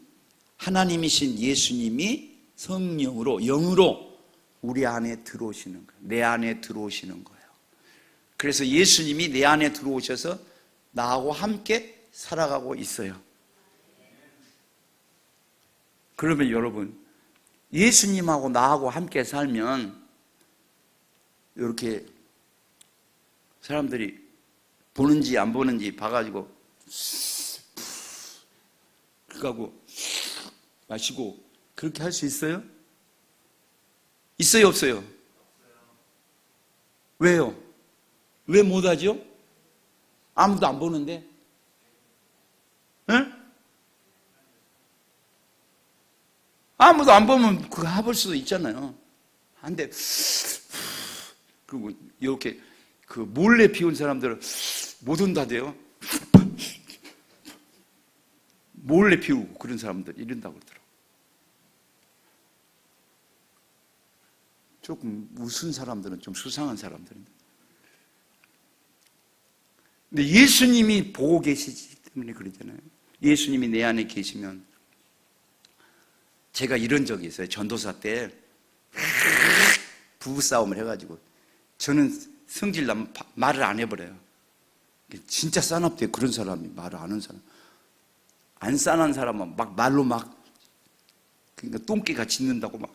하나님이신 예수님이 성령으로, 영으로 우리 안에 들어오시는 거예요. 내 안에 들어오시는 거예요. 그래서 예수님이 내 안에 들어오셔서 나하고 함께 살아가고 있어요. 그러면 여러분, 예수님하고 나하고 함께 살면 이렇게 사람들이 보는지 안 보는지 봐가지고 그거하고 마시고 그렇게 할 수 있어요? 있어요, 없어요? 왜요? 왜 못하죠? 아무도 안 보는데? 응? 아무도 안 보면 그거 해볼 수도 있잖아요. 한데 그리고 이렇게 그 몰래 피운 사람들은 못 온다대요. 몰래 피우고 그런 사람들 이런다고 그러더라고요. 조금 웃은 사람들은 좀 수상한 사람들인데. 근데 예수님이 보고 계시기 때문에 그러잖아요. 예수님이 내 안에 계시면, 제가 이런 적이 있어요. 전도사 때 부부싸움을 해가지고 저는 성질 나면 말을 안 해버려요. 진짜 싸납대요. 그런 사람이, 말을 안 하는 사람. 안 싸난 사람은 막 말로 막, 그러니까 똥개가 짖는다고 막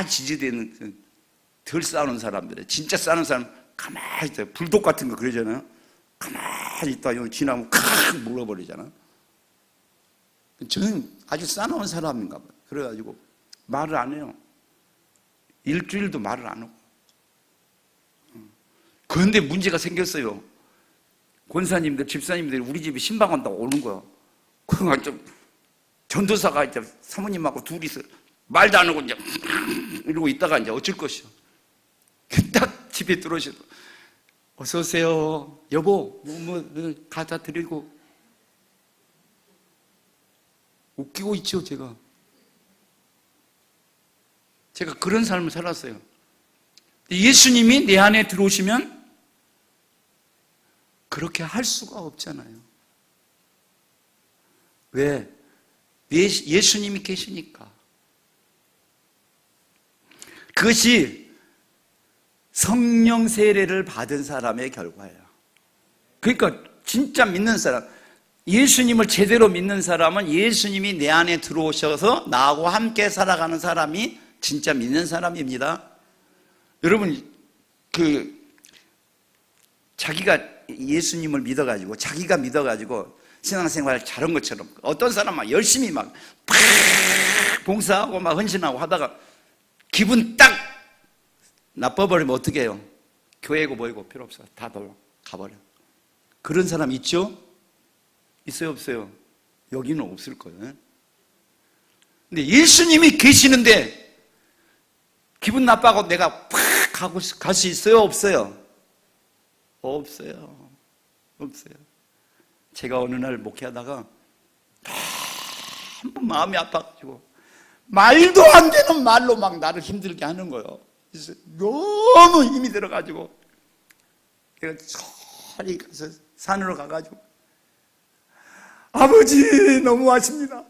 지지대는, 덜 싸우는 사람들이, 진짜 싸는 사람 가만히 있어요. 불독 같은 거 그러잖아요. 가만히 있다 여기 지나면 칵 물어버리잖아. 저는 아주 싸놓은 사람인가 봐요. 그래가지고 말을 안 해요. 일주일도 말을 안 하고. 그런데 문제가 생겼어요. 권사님들, 집사님들이 우리 집에 신방 온다고 오는 거야. 그러니까 좀 전도사가 이제 사모님하고 둘이서 말도 안 하고 이제 이러고 있다가 이제 어쩔 것이요. 딱 집에 들어오셔서 어서 오세요. 여보, 뭐 갖다 드리고. 웃기고 있죠, 제가 그런 삶을 살았어요. 예수님이 내 안에 들어오시면 그렇게 할 수가 없잖아요. 왜? 예수님이 계시니까. 그것이 성령 세례를 받은 사람의 결과예요. 그러니까 진짜 믿는 사람, 예수님을 제대로 믿는 사람은 예수님이 내 안에 들어오셔서 나하고 함께 살아가는 사람이 진짜 믿는 사람입니다. 여러분, 자기가 예수님을 믿어가지고, 자기가 믿어가지고 신앙생활 잘한 것처럼, 어떤 사람은 막 열심히 막 봉사하고 막 헌신하고 하다가 기분 딱 나빠버리면 어떻게 해요? 교회고 뭐이고 필요 없어. 다 돌아 가버려. 그런 사람 있죠? 있어요, 없어요? 여기는 없을 거예요. 근데 예수님이 계시는데 기분 나빠하고 내가 팍 갈 수 있어요, 없어요? 없어요. 없어요. 제가 어느 날 목회하다가 너무 마음이 아파가지고 말도 안 되는 말로 막 나를 힘들게 하는 거예요. 그래서 너무 힘이 들어가지고 내가 저리 가서 산으로 가가지고, 아버지 너무하십니다.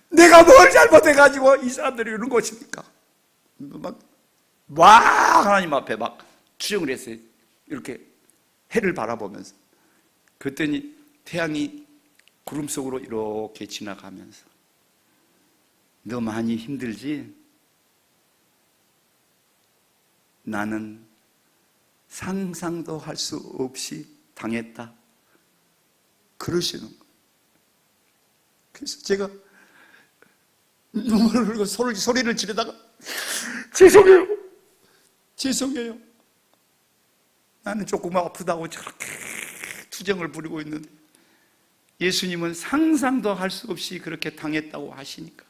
내가 뭘 잘못해가지고 이 사람들이 이런 것입니까? 막 하나님 앞에 막 투정을 했어요. 이렇게 해를 바라보면서. 그랬더니 태양이 구름 속으로 이렇게 지나가면서, 너 많이 힘들지? 나는 상상도 할 수 없이 당했다. 그러시는 거예요. 그래서 제가 눈물을 흘리고 소리를 지르다가 죄송해요. 죄송해요. 나는 조금 아프다고 저렇게 투정을 부리고 있는데 예수님은 상상도 할 수 없이 그렇게 당했다고 하시니까.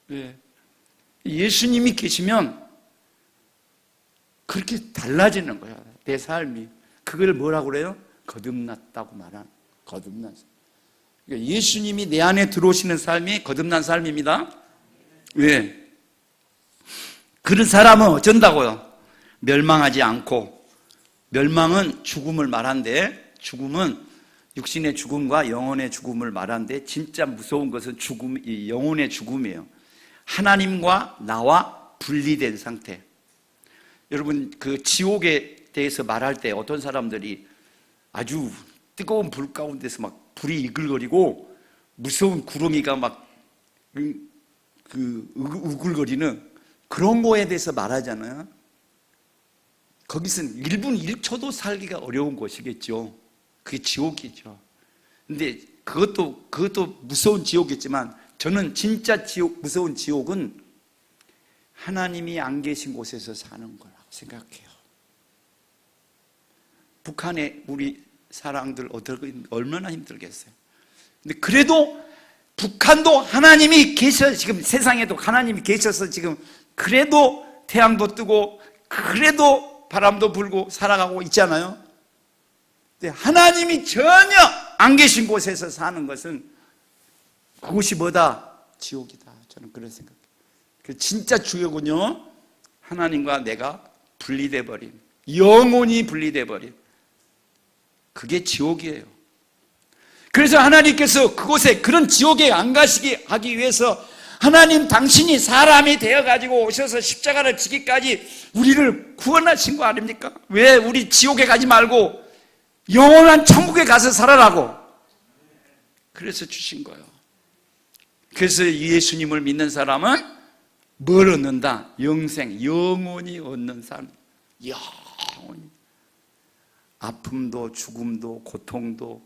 네. 예수님이 계시면 그렇게 달라지는 거야, 내 삶이. 그걸 뭐라고 그래요? 거듭났다고 말하는, 거듭난 삶. 그러니까 예수님이 내 안에 들어오시는 삶이 거듭난 삶입니다. 왜? 그런 사람은 어쩐다고요? 멸망하지 않고, 멸망은 죽음을 말한대. 죽음은 육신의 죽음과 영혼의 죽음을 말한대. 진짜 무서운 것은 이 영혼의 죽음이에요. 하나님과 나와 분리된 상태. 여러분, 그 지옥에 대해서 말할 때 어떤 사람들이 아주 뜨거운 불 가운데서 막 불이 이글거리고 무서운 구렁이가 막 우글거리는 그런 거에 대해서 말하잖아요. 거기서는 1분 1초도 살기가 어려운 곳이겠죠. 그게 지옥이죠. 근데 그것도 무서운 지옥이지만 저는 진짜 무서운 지옥은 하나님이 안 계신 곳에서 사는 거라고 생각해요. 북한의 우리 사랑들 얼마나 힘들겠어요. 근데 그래도 북한도 하나님이 계셔, 지금 세상에도 하나님이 계셔서 지금 그래도 태양도 뜨고 그래도 바람도 불고 살아가고 있잖아요. 근데 하나님이 전혀 안 계신 곳에서 사는 것은 그것이 뭐다? 지옥이다. 저는 그런 생각해요. 진짜 지옥은요, 하나님과 내가 분리돼 버린, 영혼이 분리돼 버린, 그게 지옥이에요. 그래서 하나님께서 그곳에, 그런 지옥에 안 가시게 하기 위해서 하나님 당신이 사람이 되어가지고 오셔서 십자가를 지기까지 우리를 구원하신 거 아닙니까? 왜 우리 지옥에 가지 말고 영원한 천국에 가서 살아라고. 그래서 주신 거예요. 그래서 예수님을 믿는 사람은 뭘 얻는다? 영생, 영원히 얻는 삶. 영원히. 아픔도 죽음도 고통도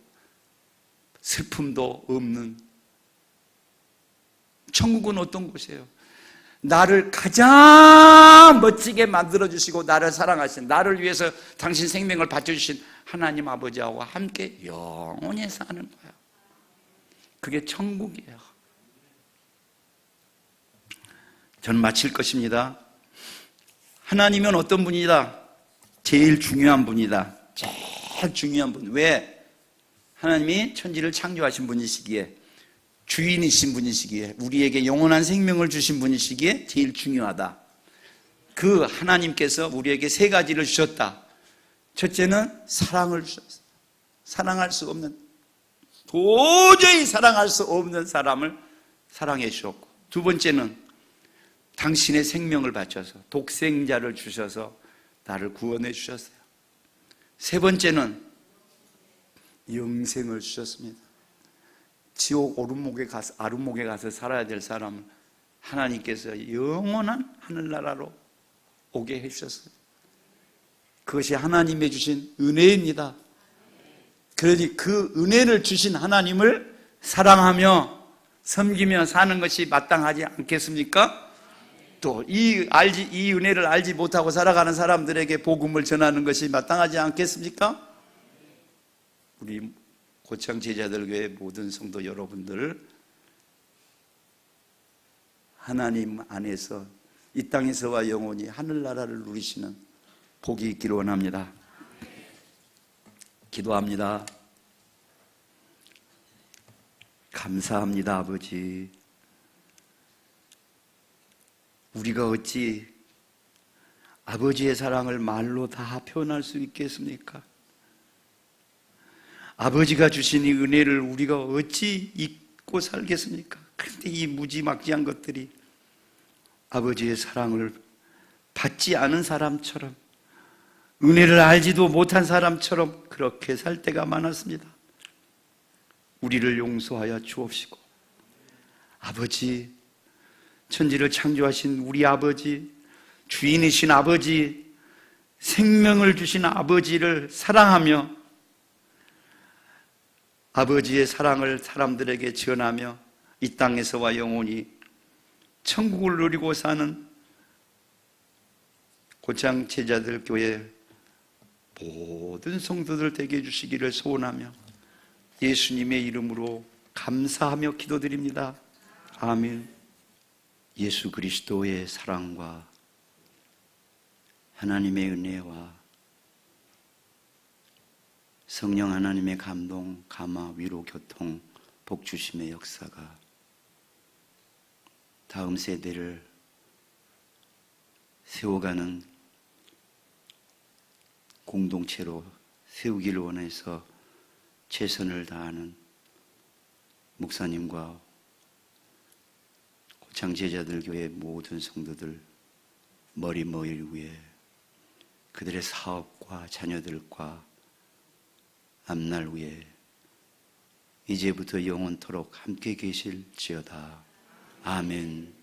슬픔도 없는 천국은 어떤 곳이에요? 나를 가장 멋지게 만들어주시고 나를 사랑하신, 나를 위해서 당신 생명을 바쳐주신 하나님 아버지하고 함께 영원히 사는 거예요. 그게 천국이에요. 저는 마칠 것입니다. 하나님은 어떤 분이다? 제일 중요한 분이다. 제일 중요한 분. 왜? 하나님이 천지를 창조하신 분이시기에, 주인이신 분이시기에, 우리에게 영원한 생명을 주신 분이시기에 제일 중요하다. 그 하나님께서 우리에게 세 가지를 주셨다. 첫째는 사랑을 주셨어요. 사랑할 수 없는, 도저히 사랑할 수 없는 사람을 사랑해 주셨고, 두 번째는 당신의 생명을 바쳐서 독생자를 주셔서 나를 구원해 주셨어요. 세 번째는 영생을 주셨습니다. 지옥 아름목에 가서 살아야 될 사람을 하나님께서 영원한 하늘나라로 오게 해주셨어요. 그것이 하나님의 주신 은혜입니다. 그러니 그 은혜를 주신 하나님을 사랑하며 섬기며 사는 것이 마땅하지 않겠습니까? 또 이 은혜를 알지 못하고 살아가는 사람들에게 복음을 전하는 것이 마땅하지 않겠습니까? 우리 고창 제자들교회 모든 성도 여러분들, 하나님 안에서 이 땅에서와 영원히 하늘나라를 누리시는 복이 있기를 원합니다. 기도합니다. 감사합니다, 아버지. 우리가 어찌 아버지의 사랑을 말로 다 표현할 수 있겠습니까? 아버지가 주신 이 은혜를 우리가 어찌 잊고 살겠습니까? 그런데 이 무지막지한 것들이 아버지의 사랑을 받지 않은 사람처럼, 은혜를 알지도 못한 사람처럼 그렇게 살 때가 많았습니다. 우리를 용서하여 주옵시고, 아버지, 천지를 창조하신 우리 아버지, 주인이신 아버지, 생명을 주신 아버지를 사랑하며 아버지의 사랑을 사람들에게 전하며 이 땅에서와 영원히 천국을 누리고 사는 고창 제자들 교회 모든 성도들 되게 해주시기를 소원하며 예수님의 이름으로 감사하며 기도드립니다. 아멘. 예수 그리스도의 사랑과 하나님의 은혜와 성령 하나님의 감동, 감화, 위로, 교통, 복주심의 역사가 다음 세대를 세워가는 공동체로 세우기를 원해서 최선을 다하는 목사님과 고창 제자들 교회 모든 성도들 머리 위에 그들의 사업과 자녀들과 앞날 위에 이제부터 영원토록 함께 계실지어다. 아멘.